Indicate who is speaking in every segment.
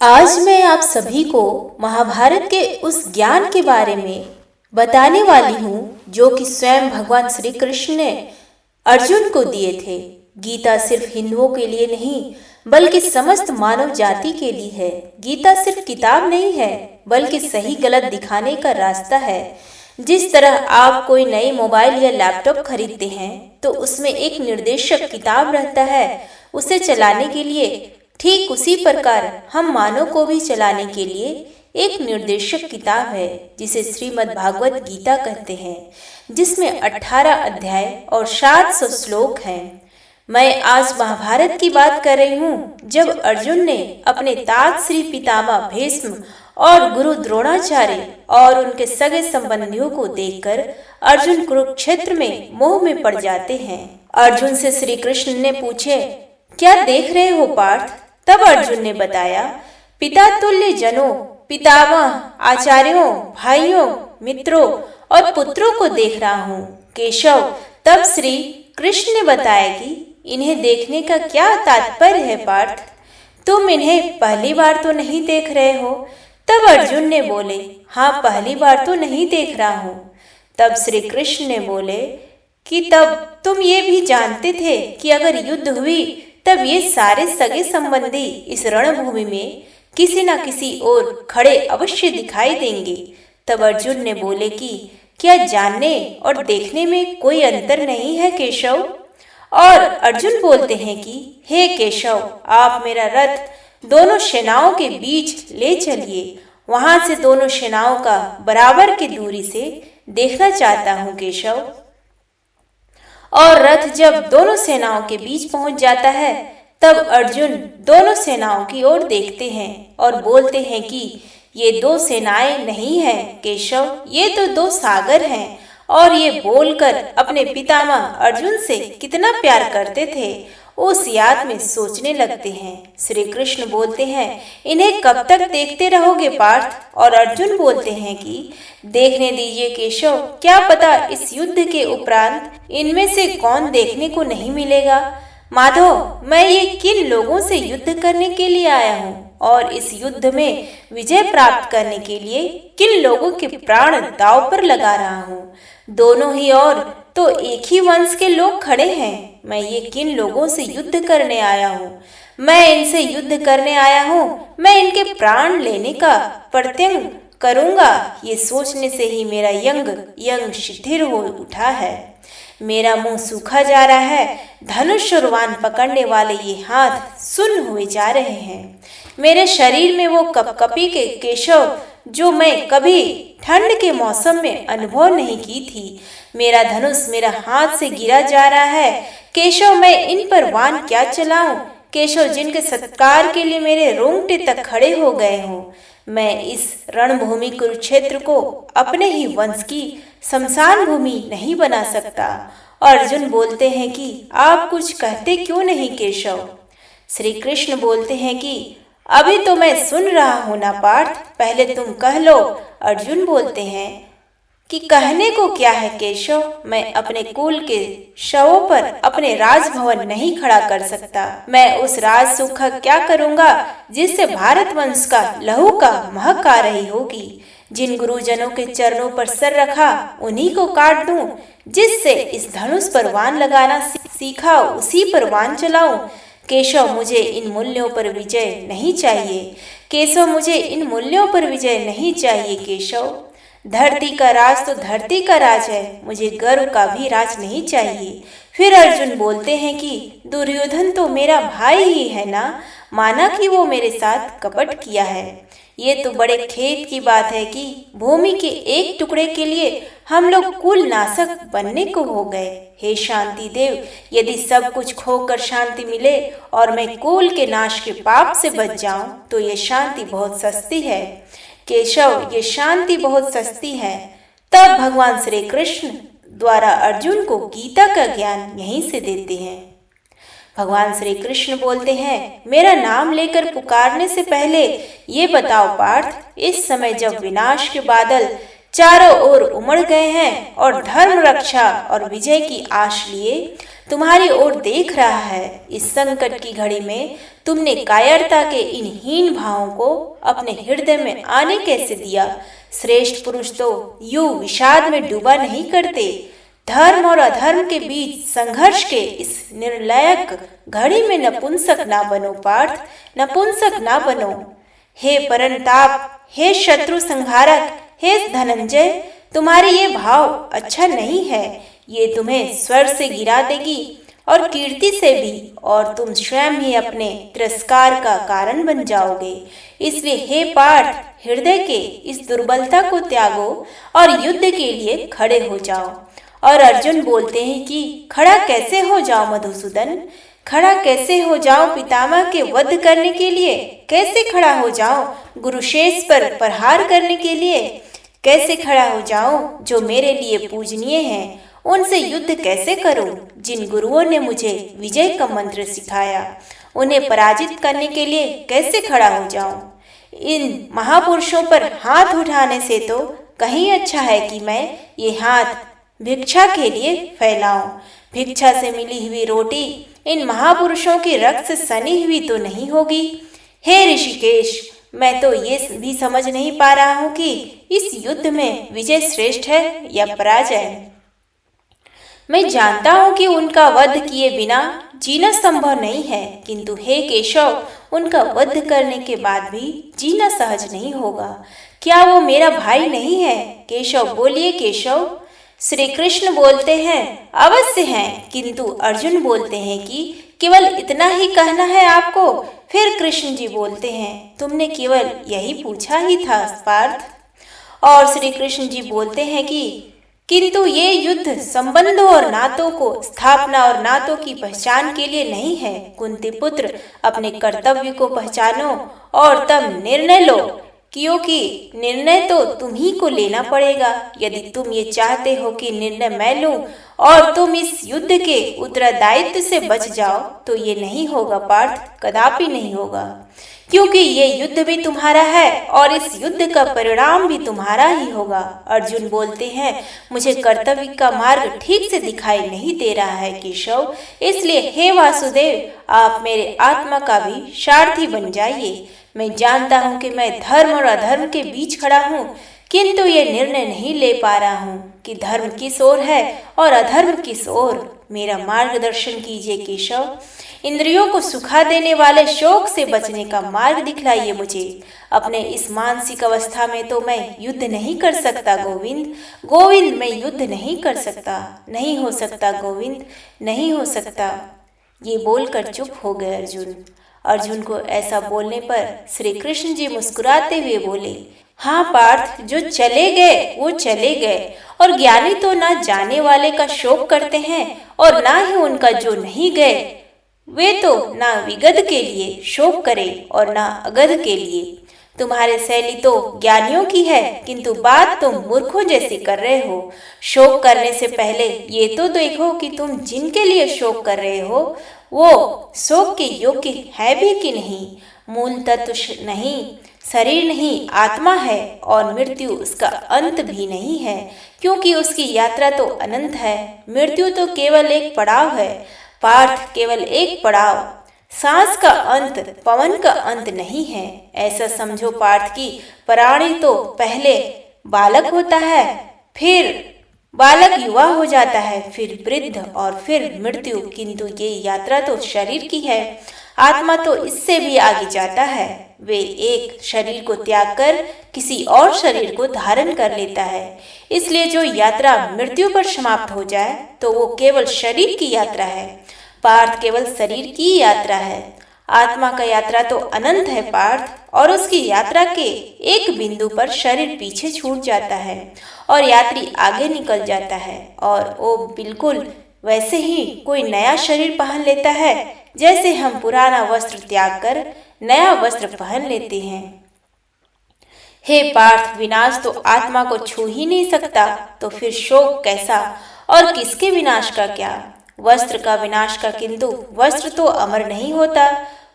Speaker 1: आज मैं आप सभी को महाभारत के उस ज्ञान के बारे में बताने वाली हूँ जो कि स्वयं भगवान श्री कृष्ण ने अर्जुन को दिए थे। गीता सिर्फ हिंदुओं के लिए नहीं बल्कि समस्त मानव जाति के लिए है। गीता सिर्फ किताब नहीं है बल्कि सही गलत दिखाने का रास्ता है। जिस तरह आप कोई नई मोबाइल या लैपटॉप खरीदते हैं तो उसमें एक निर्देशक किताब रहता है उसे चलाने के लिए, ठीक उसी प्रकार हम मानव को भी चलाने के लिए एक निर्देशक किताब है जिसे श्रीमद् भागवत गीता कहते हैं, जिसमें 18 अध्याय और 700 श्लोक हैं। मैं आज महाभारत की बात कर रही हूँ जब अर्जुन ने अपने तात श्री पितामह भीष्म और गुरु द्रोणाचार्य और उनके सगे संबंधियों को देखकर अर्जुन कुरुक्षेत्र में मोह में पड़ जाते हैं। अर्जुन से श्री कृष्ण ने पूछे, क्या देख रहे हो पार्थ? तब अर्जुन ने बताया, पिता तुल्य जनों, पितामह, आचार्यों, भाइयों, मित्रों और पुत्रों को देख रहा हूँ। केशव, तब श्री कृष्ण ने बताया कि इन्हें देखने का क्या तात्पर्य है पार्थ? तुम इन्हें पहली बार तो नहीं देख रहे हो? तब अर्जुन ने बोले, हाँ, पहली बार तो नहीं देख रहा हूँ। तब श्री कृष्ण ने बोले कि तब तुम ये भी जानते थे कि अगर युद्ध हुई तब ये सारे सगे संबंधी इस रणभूमि में किसी न किसी ओर खड़े अवश्य दिखाई देंगे। तब अर्जुन ने बोले कि क्या जानने और देखने में कोई अंतर नहीं है केशव? और अर्जुन बोलते हैं कि हे केशव, आप मेरा रथ दोनों सेनाओं के बीच ले चलिए, वहां से दोनों सेनाओं का बराबर की दूरी से देखना चाहता हूँ केशव। और रथ जब दोनों सेनाओं के बीच पहुंच जाता है तब अर्जुन दोनों सेनाओं की ओर देखते हैं और बोलते हैं कि ये दो सेनाएं नहीं हैं केशव, ये तो दो सागर हैं। और ये बोलकर अपने पितामह अर्जुन से कितना प्यार करते थे उस याद में सोचने लगते हैं। श्री कृष्ण बोलते हैं, इन्हें कब तक देखते रहोगे पार्थ? और अर्जुन बोलते हैं कि देखने दीजिए केशव, क्या पता इस युद्ध के उपरांत इनमें से कौन देखने को नहीं मिलेगा। माधव, मैं ये किन लोगों से युद्ध करने के लिए आया हूँ और इस युद्ध में विजय प्राप्त करने के लिए किन लोगों के प्राण दांव पर लगा रहा हूँ। दोनों ही ओर तो एक ही वंश के लोग खड़े हैं। मैं ये किन लोगों से युद्ध करने आया हूँ? मैं इनसे युद्ध करने आया हूँ। मैं इनके प्राण लेने का प्रत्यंग करूंगा। ये सोचने से ही मेरा यंग शिथिल हो उठा है। मेरा मुंह सूखा जा रहा है। धनुष और बाण पकड़ने वाले ये हाथ सुन्न हुए जा रहे हैं। मेरे शरीर में वो कपकपी के केशव जो मैं कभी ठंड के मौसम में अनुभव नहीं की थी। मेरा धनुष मेरा हाथ से गिरा जा रहा है। केशव, मैं इन पर बाण क्या चलाऊं? केशव, जिनके सत्कार के लिए मेरे रोंगटे तक खड़े हो गए हों। मैं इस रणभूमि कुरुक्षेत्र को अपने ही वंश की शमशान भूमि नहीं बना सकता। अर्जुन बोलते हैं कि आप कुछ कहते क्यों नहीं केशव? श्री कृष्ण बोलते हैं कि अभी तो मैं सुन रहा हूं ना पार्थ, पहले तुम कह लो। अर्जुन बोलते हैं कि कहने को क्या है केशव, मैं अपने कुल के शवों पर अपने राजभवन नहीं खड़ा कर सकता। मैं उस राज सुख का क्या करूंगा जिससे भारत वंश का लहू का महक आ रही होगी। जिन गुरुजनों के चरणों पर सर रखा उन्हीं को काट दूं। जिससे इस धनुष पर बाण लगाना सीखा उसी पर बाण चलाऊं। केशव, मुझे इन मूल्यों पर विजय नहीं चाहिए। केशव, मुझे इन मूल्यों पर विजय नहीं चाहिए केशव। धरती का राज तो धरती का राज है, मुझे गर्व का भी राज नहीं चाहिए। फिर अर्जुन बोलते हैं कि दुर्योधन तो मेरा भाई ही है ना, माना कि वो मेरे साथ कपट किया है। ये तो बड़े खेद की बात है कि भूमि के एक टुकड़े के लिए हम लोग कुल नाशक बनने को हो गए। हे शांति देव, यदि सब कुछ खोकर शांति मिले और मैं कुल के नाश के पाप से बच जाऊं तो ये शांति बहुत सस्ती है केशव, ये शांति बहुत सस्ती है। तब भगवान श्री कृष्ण द्वारा अर्जुन को गीता का ज्ञान यहीं से देते हैं। भगवान श्री कृष्ण बोलते हैं, मेरा नाम लेकर पुकारने से पहले ये बताओ पार्थ, इस समय जब विनाश के बादल चारों ओर उमड़ गए हैं और धर्म रक्षा और विजय की आश लिए तुम्हारी ओर देख रहा है। इस संकट की घड़ी में तुमने कायरता के इन हीन भावों को अपने हृदय में आने कैसे दिया? श्रेष्ठ पुरुष तो यूं विषाद में डूबा नहीं करते। धर्म और अधर्म के बीच संघर्ष के इस निर्णायक घड़ी में नपुंसक ना बनो पार्थ, नपुंसक ना बनो। हे परंताप, हे शत्रु संहारक, हे धनंजय, तुम्हारे ये भाव अच्छा नहीं है। ये तुम्हें स्वर्ग से गिरा देगी और कीर्ति से भी, और तुम स्वयं ही अपने तिरस्कार का कारण बन जाओगे। इसलिए हे पार्थ, हृदय के इस दुर्बलता को त्यागो और युद्ध के लिए खड़े हो जाओ। और अर्जुन बोलते हैं कि खड़ा कैसे हो जाओ मधुसूदन, खड़ा कैसे हो जाओ पितामह के वध करने के लिए? कैसे खड़ा हो जाओ गुरुशेष पर प्रहार करने के लिए? कैसे खड़ा हो जाऊं जो मेरे लिए पूजनीय हैं? उनसे युद्ध कैसे करूं जिन गुरुओं ने मुझे विजय का मंत्र सिखाया? उन्हें पराजित करने के लिए कैसे खड़ा हो जाऊं? इन महापुरुषों पर हाथ उठाने से तो कहीं अच्छा है कि मैं ये हाथ भिक्षा के लिए फैलाऊं। भिक्षा से मिली हुई रोटी इन महापुरुषों के रक्त से सनी हुई तो नहीं होगी। हे ऋषिकेश, मैं तो ये भी समझ नहीं पा रहा हूँ कि इस युद्ध में विजय श्रेष्ठ है या पराजय। मैं जानता हूँ कि उनका वध किए बिना जीना संभव नहीं है, किंतु हे केशव, उनका वध करने के बाद भी जीना सहज नहीं होगा। क्या वो मेरा भाई नहीं है? केशव बोलिए केशव। श्री कृष्ण बोलते हैं अवश्य हैं, किंतु अर्जुन बोलते हैं कि केवल इतना ही कहना है आपको? फिर कृष्ण जी बोलते हैं तुमने केवल यही पूछा ही था पार्थ। और श्री कृष्ण जी बोलते हैं कि किंतु ये युद्ध संबंधों और नातों को स्थापना और नातों की पहचान के लिए नहीं है। कुंती पुत्र, अपने कर्तव्य को पहचानो और तब निर्णय लो, क्योंकि निर्णय तो तुम ही को लेना पड़ेगा। यदि तुम ये चाहते हो कि निर्णय मैं लूं और तुम इस युद्ध के उत्तरदायित्व से बच जाओ, तो ये नहीं होगा पार्थ, कदापि नहीं होगा, क्योंकि ये युद्ध भी तुम्हारा है और इस युद्ध का परिणाम भी तुम्हारा ही होगा। अर्जुन बोलते हैं मुझे कर्तव्य का मार्ग ठीक से दिखाई नहीं दे रहा है केशव, इसलिए हे वासुदेव, आप मेरे आत्मा का भी सारथी बन जाइए। मैं जानता हूँ कि मैं धर्म और अधर्म के बीच खड़ा हूँ, किंतु ये निर्णय नहीं ले पा रहा हूँ कि धर्म किस ओर है और अधर्म किस ओर। मेरा मार्गदर्शन कीजिए केशव। इंद्रियों को सुखा देने वाले शोक से बचने का मार्ग दिखलाइए मुझे। अपने इस मानसिक अवस्था में तो मैं युद्ध नहीं कर सकता गोविंद। गोविंद, मैं युद्ध नहीं कर सकता, नहीं हो सकता गोविंद, नहीं हो सकता। ये बोलकर चुप हो गए अर्जुन। अर्जुन को ऐसा बोलने पर श्री कृष्ण जी मुस्कुराते हुए बोले, हाँ पार्थ, जो चले गए वो चले गए, और ज्ञानी तो ना जाने वाले का शोक करते हैं और ना ही उनका जो नहीं गए वे तो ना विगत के लिए शोक करे और ना अगध के लिए। तुम्हारी शैली तो ज्ञानियों की है, किंतु बात तुम मूर्खों जैसी कर रहे हो। शोक करने से पहले ये तो देखो कि तुम जिनके लिए शोक कर रहे हो वो शोक के योग्य है भी कि नहीं। मूल तत्व नहीं, शरीर नहीं, आत्मा है, और मृत्यु उसका अंत भी नहीं है, क्योंकि उसकी यात्रा तो अनंत है। मृत्यु तो केवल एक पड़ाव है पार्थ, केवल एक पड़ाव। सांस का अंत पवन का अंत नहीं है। ऐसा समझो पार्थ की प्राणी तो पहले बालक होता है, फिर बालक युवा हो जाता है, फिर वृद्ध और फिर मृत्यु, किंतु ये यात्रा तो शरीर की है। आत्मा तो इससे भी आगे जाता है। वे एक शरीर को त्याग कर किसी और शरीर को धारण कर लेता है। इसलिए जो यात्रा मृत्यु पर समाप्त हो जाए तो वो केवल शरीर की यात्रा है पार्थ, केवल शरीर की यात्रा है। आत्मा का यात्रा तो अनंत है पार्थ, और उसकी यात्रा के एक बिंदु पर शरीर पीछे छूट जाता है और यात्री आगे निकल जाता है, और वो बिल्कुल वैसे ही कोई नया शरीर पहन लेता है जैसे हम पुराना वस्त्र त्याग कर नया वस्त्र पहन लेते हैं। हे पार्थ, विनाश तो आत्मा को छू ही नहीं सकता, तो फिर शोक कैसा और किसके विनाश का क्या? वस्त्र का विनाश का, किंतु वस्त्र तो अमर नहीं होता,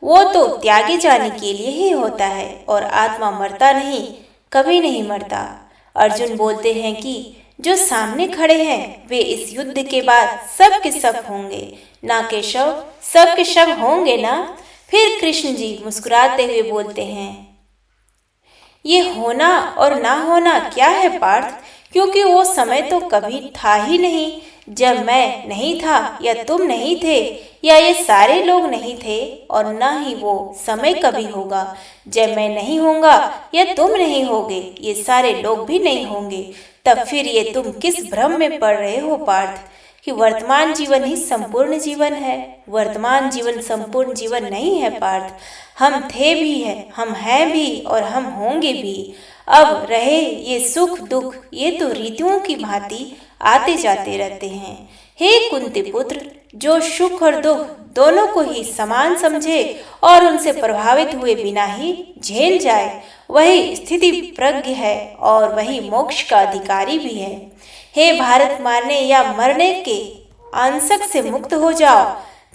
Speaker 1: वो तो त्यागे जाने के लिए ही होता है, और आत्मा मरता नहीं, कभी नहीं मरता। अर्जुन बोलते हैं कि जो सामने खड़े हैं वे इस युद्ध के बाद सब के सब होंगे ना केशव, सब के सब होंगे ना। फिर कृष्ण जी मुस्कुराते हुए बोलते हैं, ये होना और ना होना क्या है पार्थ, क्योंकि वो समय तो कभी था ही नहीं जब मैं नहीं था या तुम नहीं थे या ये सारे लोग नहीं थे, और न ही वो समय कभी होगा जब मैं नहीं होऊंगा या तुम नहीं होगे, ये सारे लोग भी नहीं होंगे। तब फिर ये तुम किस भ्रम में पड़ रहे हो पार्थ कि वर्तमान जीवन ही संपूर्ण जीवन है। वर्तमान जीवन संपूर्ण जीवन नहीं है पार्थ। हम थे भी है, हम हैं भी और हम होंगे भी। अब रहे ये सुख दुख, ये तो ऋतुओं की भांति आते जाते रहते हैं। हे कुंती पुत्र, जो सुख और दुख दोनों को ही समान समझे और उनसे प्रभावित हुए बिना ही झेल जाए, वही स्थिति प्रज्ञ है और वही मोक्ष का अधिकारी भी है। हे भारत, मारने या मरने के आंसक से मुक्त हो जाओ,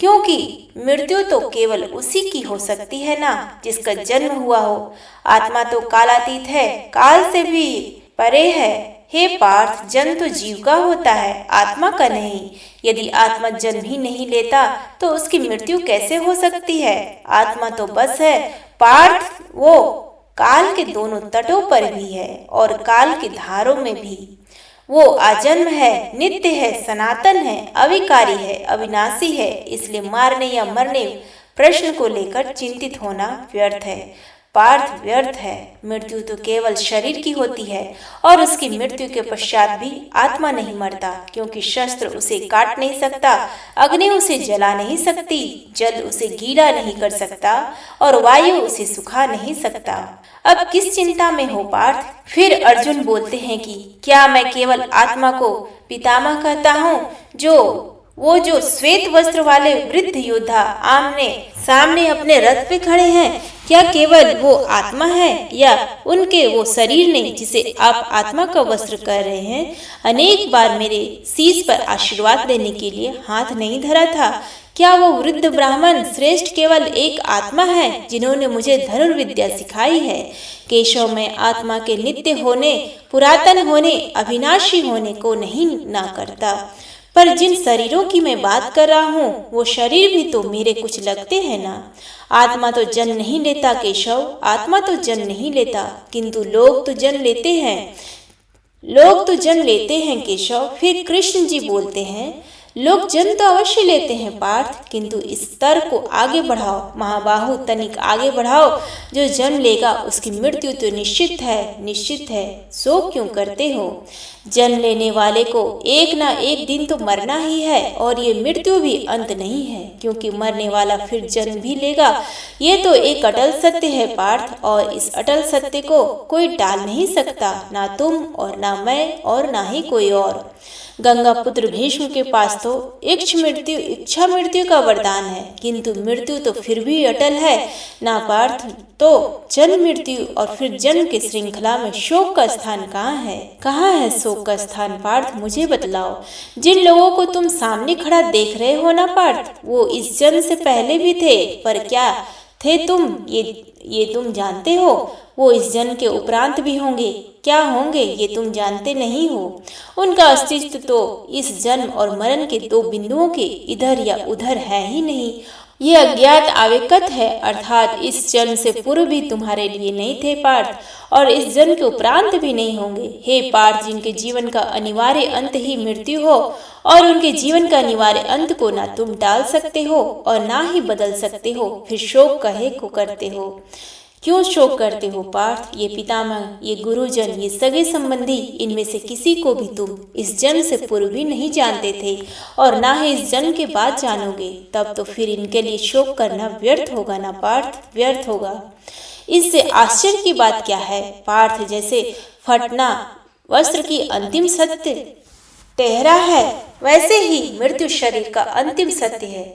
Speaker 1: क्योंकि मृत्यु तो केवल उसी की हो सकती है ना जिसका जन्म हुआ हो। आत्मा तो कालातीत है, काल से भी परे है। हे पार्थ, जन्म तो जीव का होता है, आत्मा का नहीं। यदि आत्मा जन्म ही नहीं लेता तो उसकी मृत्यु कैसे हो सकती है। आत्मा तो बस है पार्थ, वो काल के दोनों तटों पर भी है और काल की धारों में भी। वो आजन्म है, नित्य है, सनातन है, अविकारी है, अविनाशी है। इसलिए मारने या मरने प्रश्न को लेकर चिंतित होना व्यर्थ है पार्थ, व्यर्थ है। मृत्यु तो केवल शरीर की होती है और उसकी मृत्यु के पश्चात भी आत्मा नहीं मरता, क्योंकि शस्त्र उसे काट नहीं सकता, अग्नि उसे जला नहीं सकती, जल उसे गीला नहीं कर सकता और वायु उसे सुखा नहीं सकता। अब किस चिंता में हो पार्थ। फिर अर्जुन बोलते हैं कि क्या मैं केवल आत्मा को पितामह कहता हूँ, जो श्वेत वस्त्र वाले वृद्ध योद्धा आमने सामने अपने रथ पे खड़े हैं, क्या केवल वो आत्मा है या उनके वो शरीर ने जिसे आप आत्मा का वस्त्र कह रहे हैं, अनेक बार मेरे शीश पर आशीर्वाद देने के लिए हाथ नहीं धरा था। क्या वो वृद्ध ब्राह्मण श्रेष्ठ केवल एक आत्मा है जिन्होंने मुझे धनुर्विद्या सिखाई है। केशव, मैं आत्मा के नित्य होने, पुरातन होने, अविनाशी होने को नहीं ना करता, पर जिन शरीरों की मैं बात कर रहा हूँ वो शरीर भी तो मेरे कुछ लगते हैं ना। आत्मा तो जन्म नहीं लेता केशव, आत्मा तो जन्म नहीं लेता, किंतु लोग तो जन्म लेते हैं, लोग तो जन्म लेते हैं केशव। फिर कृष्ण जी बोलते हैं, लोग जन्म तो अवश्य लेते हैं पार्थ, किंतु इस स्तर को आगे बढ़ाओ महाबाहु, तनिक आगे बढ़ाओ। जो जन्म लेगा उसकी मृत्यु तो निश्चित है, निश्चित है। शोक क्यों करते हो। जन्म लेने वाले को एक ना एक दिन तो मरना ही है और ये मृत्यु भी अंत नहीं है, क्योंकि मरने वाला फिर जन्म भी लेगा। ये तो एक अटल सत्य है पार्थ, और इस अटल सत्य को कोई टाल नहीं सकता, ना तुम और ना मैं और ना ही कोई और। गंगा पुत्र भीष्म के पास तो इच्छा मृत्यु का वरदान है, किंतु मृत्यु तो फिर भी अटल है ना पार्थ। तो जन्म मृत्यु और फिर जन्म की श्रृंखला में शोक का स्थान कहाँ है, कहाँ है शोक का स्थान पार्थ, मुझे बतलाओ। जिन लोगों को तुम सामने खड़ा देख रहे हो ना पार्थ, वो इस जन्म से पहले भी थे, पर क्या थे तुम ये तुम जानते हो। वो इस जन्म के उपरांत भी होंगे, क्या होंगे ये तुम जानते नहीं हो। उनका अस्तित्व तो इस जन्म और मरण के दो बिंदुओं के इधर या उधर है ही नहीं। ये अज्ञात आवेकत है, अर्थात इस जन्म से पूर्व भी तुम्हारे लिए नहीं थे पार्थ, और इस जन्म के उपरांत भी नहीं होंगे। हे पार्थ, जिनके जीवन का अनिवार्य अंत ही मृत्यु हो और उनके जीवन का अनिवार्य अंत को ना तुम टाल सकते हो और ना ही बदल सकते हो, फिर शोक कहे को करते हो। क्यों शोक करते हो पार्थ। ये पितामह, ये गुरुजन, ये सगे संबंधी, इनमें से किसी को भी तुम इस जन्म से पूर्व भी नहीं जानते थे और ना ही इस जन्म के बाद जानोगे। तब तो फिर इनके लिए शोक करना व्यर्थ होगा ना पार्थ, व्यर्थ होगा। इससे आश्चर्य की बात क्या है पार्थ। जैसे फटना वस्त्र की अंतिम सत्य तेहरा है, वैसे ही मृत्यु शरीर का अंतिम सत्य है।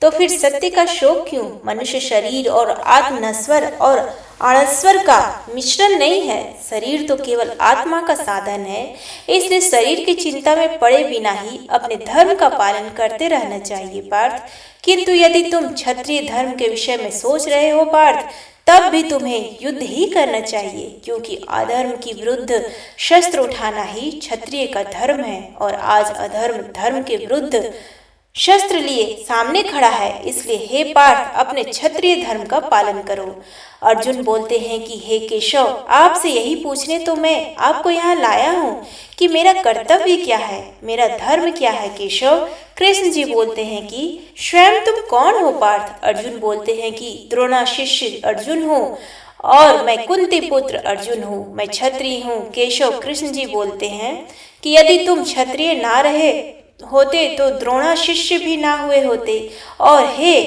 Speaker 1: तो फिर सत्य का शोक क्यों। मनुष्य शरीर और आत्म नश्वर और अनश्वर का मिश्रण नहीं है। शरीर तो केवल आत्मा का साधन है, इसलिए शरीर की चिंता में पड़े बिना ही अपने धर्म का पालन करते रहना चाहिए पार्थ। किंतु यदि तुम क्षत्रिय धर्म के विषय में सोच रहे हो पार्थ, तब भी तुम्हें युद्ध ही करना चाहिए, क्योंकि अधर्म के विरुद्ध शस्त्र उठाना ही क्षत्रिय का धर्म है। और आज अधर्म धर्म के विरुद्ध शस्त्र लिए सामने खड़ा है, इसलिए हे पार्थ अपने क्षत्रिय धर्म का पालन करो। अर्जुन बोलते हैं कि हे केशव, आपसे यही पूछने तो मैं आपको यहाँ लाया हूँ कि मेरा कर्तव्य क्या है, मेरा धर्म क्या है केशव। कृष्ण जी बोलते हैं कि स्वयं तुम कौन हो पार्थ। अर्जुन बोलते हैं कि द्रोणा शिष्य अर्जुन हूँ और मैं कुंती पुत्र अर्जुन हूँ, मैं क्षत्रिय हूँ। केशव कृष्ण जी बोलते हैं कि यदि तुम क्षत्रिय ना रहे होते तो द्रोणा शिष्य भी ना हुए होते, और हे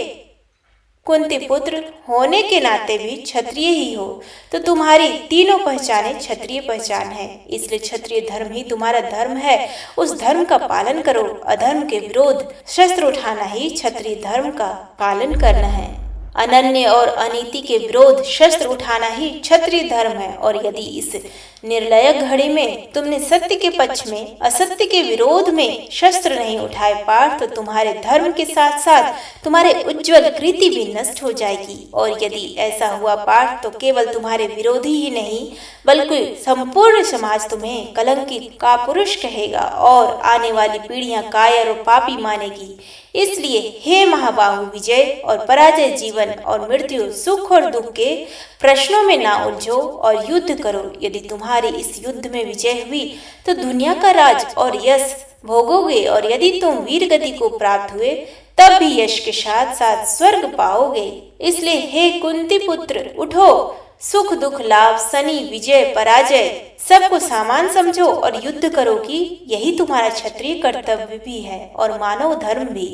Speaker 1: कुंती पुत्र होने के नाते भी क्षत्रिय ही हो, तो तुम्हारी तीनों पहचाने क्षत्रिय पहचान है, इसलिए क्षत्रिय धर्म ही तुम्हारा धर्म है। उस धर्म का पालन करो। अधर्म के विरोध शस्त्र उठाना ही क्षत्रिय धर्म का पालन करना है। अनन्य और अनीति के विरोध शस्त्र उठाना ही क्षत्रिय धर्म है। और यदि इस निर्लय घड़ी में तुमने सत्य के पक्ष में असत्य के विरोध में शस्त्र नहीं उठाए पार्थ, तो तुम्हारे धर्म के साथ साथ तुम्हारे उज्जवल कृति भी नष्ट हो जाएगी। और यदि ऐसा हुआ पार्थ, तो केवल तुम्हारे विरोधी ही नहीं बल्कि संपूर्ण समाज तुम्हें कलंकित कापुरुष कहेगा और आने वाली पीढ़ियां कायर और पापी मानेगी। इसलिए हे महाबाहु, विजय और पराजय, जीवन और मृत्यु, सुख और दुख के प्रश्नों में ना उलझो और युद्ध करो। यदि तुम्हारी इस युद्ध में विजय हुई तो दुनिया का राज और यश भोगोगे, और यदि तुम वीर गति को प्राप्त हुए तब भी यश के साथ साथ स्वर्ग पाओगे। इसलिए हे कुंती पुत्र, उठो, सुख दुख लाभ शनि विजय पराजय सबको सामान समझो और युद्ध करो कि यही तुम्हारा क्षत्रिय कर्तव्य भी है और मानव धर्म भी।